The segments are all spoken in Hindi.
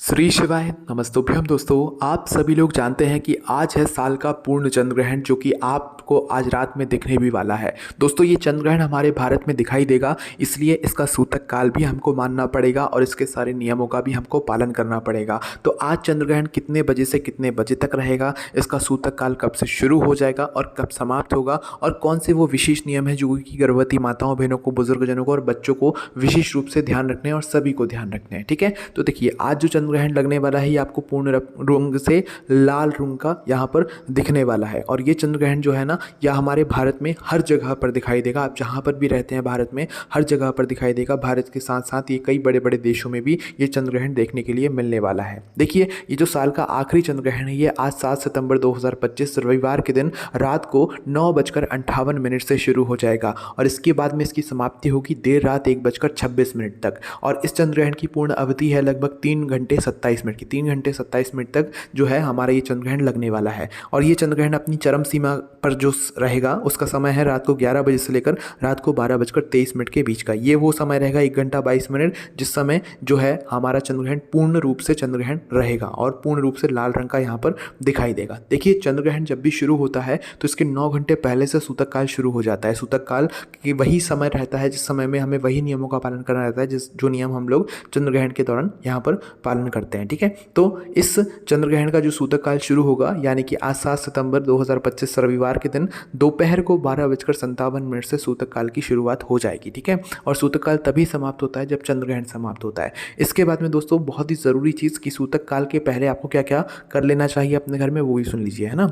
श्री शिवाय नमस्तुभ्यम दोस्तों। आप सभी लोग जानते हैं कि आज है साल का पूर्ण चंद्र ग्रहण जो कि आपको आज रात में दिखने भी वाला है। दोस्तों ये चंद्र ग्रहण हमारे भारत में दिखाई देगा, इसलिए इसका सूतक काल भी हमको मानना पड़ेगा और इसके सारे नियमों का भी हमको पालन करना पड़ेगा। तो आज चंद्र ग्रहण कितने बजे से कितने बजे तक रहेगा, इसका सूतक काल कब से शुरू हो जाएगा और कब समाप्त होगा, और कौन से वो विशेष नियम है जो कि गर्भवती माताओं, बहनों को, बुजुर्गजनों को और बच्चों को विशेष रूप से ध्यान रखने हैं और सभी को ध्यान रखने हैं। ठीक है, तो देखिए आज जो चंद्र ग्रहण लगने वाला है ये आपको पूर्ण रंग से लाल रंग का यहाँ पर दिखने वाला है। और ये चंद्र ग्रहण जो है ना, यह हमारे भारत में हर जगह पर दिखाई देगा। आप जहाँ पर भी रहते हैं भारत में हर जगह पर दिखाई देगा। भारत के साथ साथ ये कई बड़े बड़े देशों में भी ये चंद्र ग्रहण देखने के लिए मिलने वाला है। देखिए ये जो साल का आखिरी चंद्र ग्रहण है ये आज 7 सितंबर 2025 रविवार के दिन रात को 9:58 से शुरू हो जाएगा और इसके बाद में इसकी समाप्ति होगी देर रात 1:26 तक। और इस चंद्र ग्रहण की पूर्ण अवधि है लगभग 3 घंटे 27 मिनट की। 3 घंटे 27 मिनट तक जो है हमारा ये चंद्र ग्रहण लगने वाला है। और ये चंद्र ग्रहण अपनी चरम सीमा पर जो रहेगा उसका समय है रात को 11 बजे से लेकर रात को 12:23 के बीच का। ये वो समय रहेगा 1 घंटा 22 मिनट जिस समय जो है हमारा चंद्र ग्रहण पूर्ण रूप से चंद्र ग्रहण रहेगा और पूर्ण रूप से लाल रंग का यहाँ पर दिखाई देगा। देखिए चंद्र ग्रहण जब भी शुरू होता है तो इसके 9 घंटे पहले से सूतक काल शुरू हो जाता है। सूतक काल की वही समय रहता है जिस समय में हमें वही नियमों का पालन करना रहता है जो नियम हम लोग चंद्र ग्रहण के दौरान यहाँ पर पालन करते हैं। ठीक है, तो इस चंद्र ग्रहण का जो सूतक काल शुरू होगा यानी कि आज 7 सितंबर 2025 रविवार के दिन दोपहर को 12:57 से सूतक काल की शुरुआत हो जाएगी। ठीक है, और सूतक काल तभी समाप्त होता है जब चंद्र ग्रहण समाप्त होता है। इसके बाद में दोस्तों बहुत ही ज़रूरी चीज़ कि सूतक काल के पहले आपको क्या क्या कर लेना चाहिए अपने घर में, वो भी सुन लीजिए, है ना।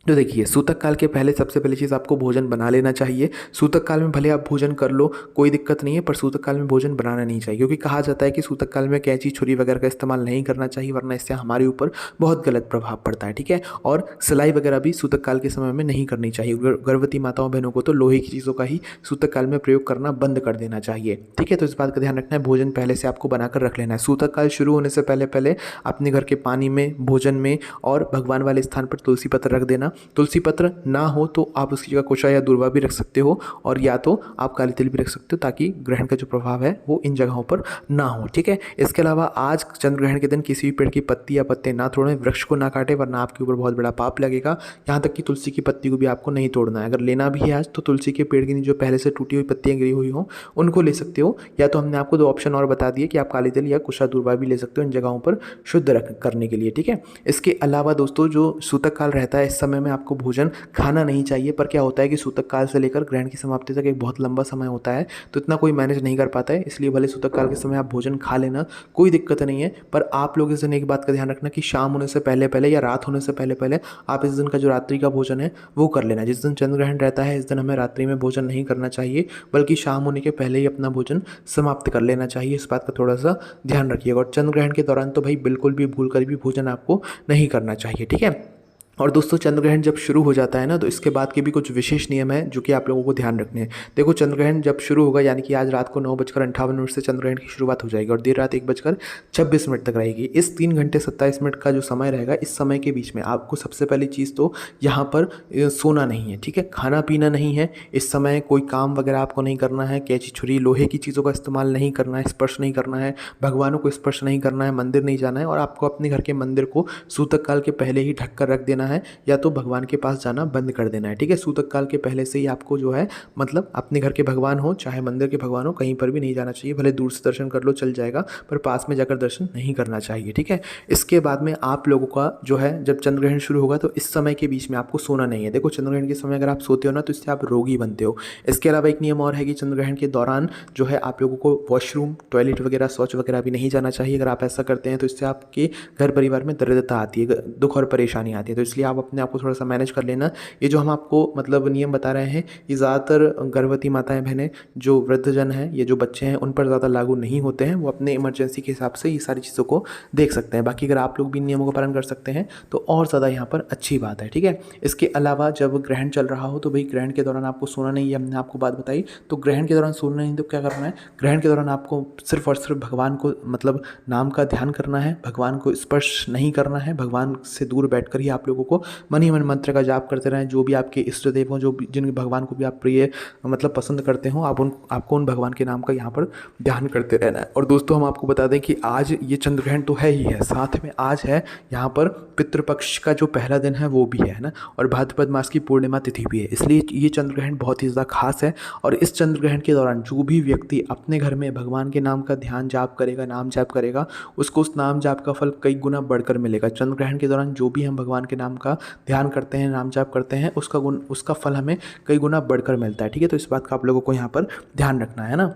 तो देखिए सूतक काल के पहले सबसे पहली चीज़ आपको भोजन बना लेना चाहिए। सूतक काल में भले आप भोजन कर लो कोई दिक्कत नहीं है, पर सूतक काल में भोजन बनाना नहीं चाहिए क्योंकि कहा जाता है कि सूतक काल में कैंची छुरी वगैरह का इस्तेमाल नहीं करना चाहिए वरना इससे हमारे ऊपर बहुत गलत प्रभाव पड़ता है। ठीक है, और सिलाई वगैरह भी सूतक काल के समय में नहीं करनी चाहिए। गर्भवती माताओं बहनों को तो लोहे की चीज़ों का ही सूतक काल में प्रयोग करना बंद कर देना चाहिए। ठीक है, तो इस बात का ध्यान रखना है। भोजन पहले से आपको बनाकर रख लेना है। सूतक काल शुरू होने से पहले पहले अपने घर के पानी में, भोजन में और भगवान वाले स्थान पर तुलसी पत्र रख देना। तुलसी पत्र ना हो तो आप उसकी जगह कुशा या दूर्वा भी रख सकते हो और या तो आप काली तिल भी रख सकते हो ताकि ग्रहण का जो प्रभाव है वो इन जगहों पर ना हो। ठीक है, इसके अलावा आज चंद्र ग्रहण के दिन किसी भी पेड़ की पत्ती या पत्ते ना तोड़ें, वृक्ष को ना काटे वरना आपके ऊपर बहुत बड़ा पाप लगेगा। यहाँ तक कि तुलसी की पत्ती को भी आपको नहीं तोड़ना है। अगर लेना भी है आज तो तुलसी के पेड़ की नीचे जो पहले से टूटी हुई पत्तियाँ गिरी हुई हों उनको ले सकते हो, या तो हमने आपको 2 ऑप्शन और बता दिए कि आप काली तिल या कुशा दूर्वा भी ले सकते हो इन जगहों पर शुद्ध करने के लिए। ठीक है, इसके अलावा दोस्तों जो सूतक काल रहता है इस समय में आपको भोजन खाना नहीं चाहिए, पर क्या होता है कि सूतक काल से लेकर ग्रहण की समाप्ति तक एक बहुत लंबा समय होता है तो इतना कोई मैनेज नहीं कर पाता है। इसलिए भले सूतक काल के समय आप भोजन खा लेना, कोई दिक्कत नहीं है, पर आप लोग इस दिन एक बात का ध्यान रखना कि शाम होने से पहले पहले या रात होने से पहले पहले आप इस दिन का जो रात्रि का भोजन है वो कर लेना। जिस दिन चंद्र ग्रहण रहता है इस दिन हमें रात्रि में भोजन नहीं करना चाहिए बल्कि शाम होने के पहले ही अपना भोजन समाप्त कर लेना चाहिए। इस बात का थोड़ा सा ध्यान रखिएगा। और चंद्र ग्रहण के दौरान तो भाई बिल्कुल भी भूल कर भी भोजन आपको नहीं करना चाहिए। ठीक है, और दोस्तों चंद्र ग्रहण जब शुरू हो जाता है ना तो इसके बाद के भी कुछ विशेष नियम हैं जो कि आप लोगों को ध्यान रखने हैं। देखो चंद्र ग्रहण जब शुरू होगा यानी कि आज रात को 9:58 से चंद्र ग्रहण की शुरुआत हो जाएगी और देर रात 1:26 तक रहेगी। इस 3 घंटे 27 मिनट का जो समय रहेगा इस समय के बीच में आपको सबसे पहली चीज़ तो यहाँ पर सोना नहीं है। ठीक है, खाना पीना नहीं है। इस समय कोई काम वगैरह आपको नहीं करना है। कैंची छुरी लोहे की चीज़ों का इस्तेमाल नहीं करना है, स्पर्श नहीं करना है, भगवानों को स्पर्श नहीं करना है, मंदिर नहीं जाना है और आपको अपने घर के मंदिर को सूतक काल के पहले ही ढक कर रख देना है या तो भगवान के पास जाना बंद कर देना है। ठीक है, सूतक काल के पहले से ही आपको जो है मतलब अपने घर के भगवान हो चाहे मंदिर के भगवान हो कहीं पर भी नहीं जाना चाहिए। भले दूर से दर्शन कर लो चल जाएगा पर पास में जाकर दर्शन नहीं करना चाहिए। ठीक है, इसके बाद में आप लोगों का जो है जब चंद्र ग्रहण शुरू होगा तो इस समय के बीच में आपको सोना नहीं है। देखो चंद्र ग्रहण के समय अगर आप सोते हो ना तो इससे आप रोगी बनते हो। इसके अलावा एक नियम और है कि चंद्र ग्रहण के दौरान जो है आप लोगों को वॉशरूम, टॉयलेट वगैरह, शौच वगैरह भी नहीं जाना चाहिए। अगर आप ऐसा करते हैं तो इससे आपके घर परिवार में दरिद्रता आती है, दुख और परेशानी आती है। तो इसलिए आप अपने आप को थोड़ा सा मैनेज कर लेना। ये जो हम आपको मतलब नियम बता रहे हैं ये ज़्यादातर गर्भवती माताएं बहनें जो वृद्धजन हैं, ये जो बच्चे हैं उन पर ज़्यादा लागू नहीं होते हैं। वो अपने इमरजेंसी के हिसाब से ये सारी चीज़ों को देख सकते हैं। बाकी अगर आप लोग भी नियमों का पालन कर सकते हैं तो और ज़्यादा यहाँ पर अच्छी बात है। ठीक है, इसके अलावा जब ग्रहण चल रहा हो तो भाई ग्रहण के दौरान आपको सोना नहीं है। हमने आपको बात बताई, तो ग्रहण के दौरान सोना नहीं तो क्या करना है, ग्रहण के दौरान आपको सिर्फ और सिर्फ भगवान को मतलब नाम का ध्यान करना है, भगवान को स्पर्श नहीं करना है, भगवान से दूर बैठकर ही आप लोगों को मन ही मन मंत्र का जाप करते रहें। जो भी आपके इष्ट देव हों, जो भी जिन भगवान को भी आप प्रिय मतलब पसंद करते हो, आपको उन भगवान के नाम का यहाँ पर ध्यान करते रहना है। और दोस्तों हम आपको बता दें कि आज ये चंद्र ग्रहण तो है ही है, साथ में आज है यहाँ पर पितृपक्ष का जो पहला दिन है वो भी है ना, और भाद्रपद मास की पूर्णिमा तिथि भी है, इसलिए ये चंद्र ग्रहण बहुत ही ज़्यादा खास है। और इस चंद्र ग्रहण के दौरान जो भी व्यक्ति अपने घर में भगवान के नाम का ध्यान जाप करेगा, नाम जाप करेगा, उसको उस नाम जाप का फल कई गुना बढ़कर मिलेगा। चंद्र ग्रहण के दौरान जो भी हम भगवान के नाम का ध्यान करते हैं, नाम जाप करते हैं, उसका फल हमें कई गुना बढ़कर मिलता है। ठीक है, तो इस बात का आप लोगों को यहाँ पर ध्यान रखना है ना।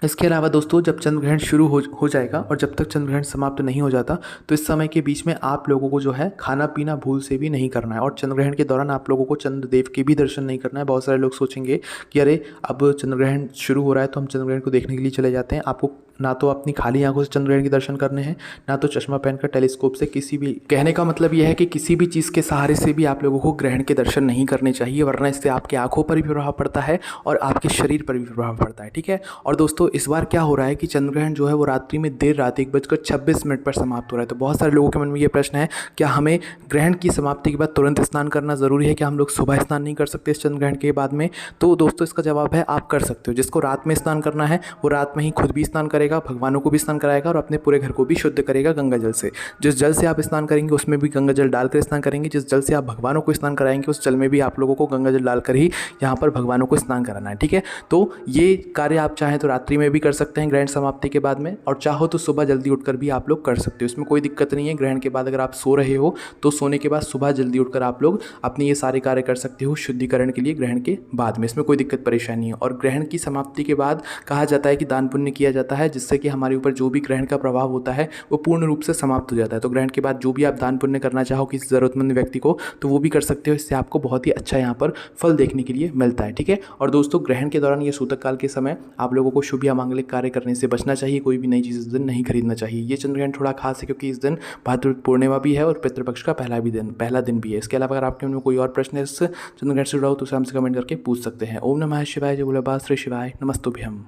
इसके अलावा दोस्तों जब चंद्र ग्रहण शुरू हो जाएगा और जब तक चंद्र ग्रहण समाप्त नहीं हो जाता, तो इस समय के बीच में आप लोगों को जो है खाना पीना भूल से भी नहीं करना है। और चंद्र ग्रहण के दौरान आप लोगों को चंद्रदेव के भी दर्शन नहीं करना है। बहुत सारे लोग सोचेंगे कि अरे अब चंद्र ग्रहण शुरू हो रहा है तो हम चंद्र ग्रहण को देखने के लिए चले जाते हैं। आपको ना तो अपनी खाली आंखों से चंद्र ग्रहण के दर्शन करने हैं, ना तो चश्मा पहनकर टेलीस्कोप से किसी भी, कहने का मतलब यह है कि किसी भी चीज़ के सहारे से भी आप लोगों को ग्रहण के दर्शन नहीं करने चाहिए, वरना इससे आपकी आंखों पर भी प्रभाव पड़ता है और आपके शरीर पर भी प्रभाव पड़ता है। ठीक है, और दोस्तों इस बार क्या हो रहा है कि चंद्र ग्रहण जो है वो रात्रि में देर रात 1:26 पर समाप्त हो रहा है। तो बहुत सारे लोगों के मन में ये प्रश्न है, क्या हमें ग्रहण की समाप्ति के बाद तुरंत स्नान करना ज़रूरी है? क्या हम लोग सुबह स्नान नहीं कर सकते इस चंद्र ग्रहण के बाद में? तो दोस्तों इसका जवाब है आप कर सकते हो। जिसको रात में स्नान करना है वो रात में ही खुद भी स्नान करेगा, भगवानों को भी स्नान कराएगा और अपने पूरे घर को भी शुद्ध करेगा गंगा जल से। जिस जल से आप स्नान करेंगे उसमें भी गंगा जल डालकर स्नान करेंगे। जिस जल से आप भगवानों को स्नान कराएंगे उस जल में भी आप लोगों को गंगा जल डालकर ही यहाँ पर भगवानों को स्नान कराना है। ठीक है, तो ये कार्य आप चाहें तो रात्रि में भी कर सकते हैं ग्रहण समाप्ति के बाद में, और चाहो तो सुबह जल्दी उठकर भी आप लोग कर सकते हो। इसमें कोई दिक्कत नहीं है। ग्रहण के बाद अगर आप सो रहे हो तो सोने के बाद सुबह जल्दी उठकर आप लोग अपने ये सारे कार्य कर सकते हो शुद्धिकरण के लिए ग्रहण के बाद में। इसमें कोई दिक्कत परेशानी नहीं है। और ग्रहण की समाप्ति के बाद कहा जाता है कि दान पुण्य किया जाता है, जिससे कि हमारे ऊपर जो भी ग्रहण का प्रभाव होता है वो पूर्ण रूप से समाप्त हो जाता है। तो ग्रहण के बाद जो भी आप दान पुण्य करना चाहो किसी ज़रूरतमंद व्यक्ति को, तो वो भी कर सकते हो। इससे आपको बहुत ही अच्छा यहाँ पर फल देखने के लिए मिलता है। ठीक है, और दोस्तों ग्रहण के दौरान ये सूतक काल के समय आप लोगों को शुभ या मांगलिक कार्य करने से बचना चाहिए। कोई भी नई चीज़ इस दिन नहीं खरीदना चाहिए। ये चंद्र ग्रहण थोड़ा खास है क्योंकि इस दिन भाद्रपद पूर्णिमा भी है और पितृपक्ष का पहला दिन भी है। इसके अलावा अगर आपके मन में कोई और प्रश्न है इस चंद्र ग्रहण से जुड़ा हो तो उसे हमसे कमेंट करके पूछ सकते हैं। ओम नमः शिवाय, जय भोले बाबा श्री शिवाय, नमस्तुभ्यम।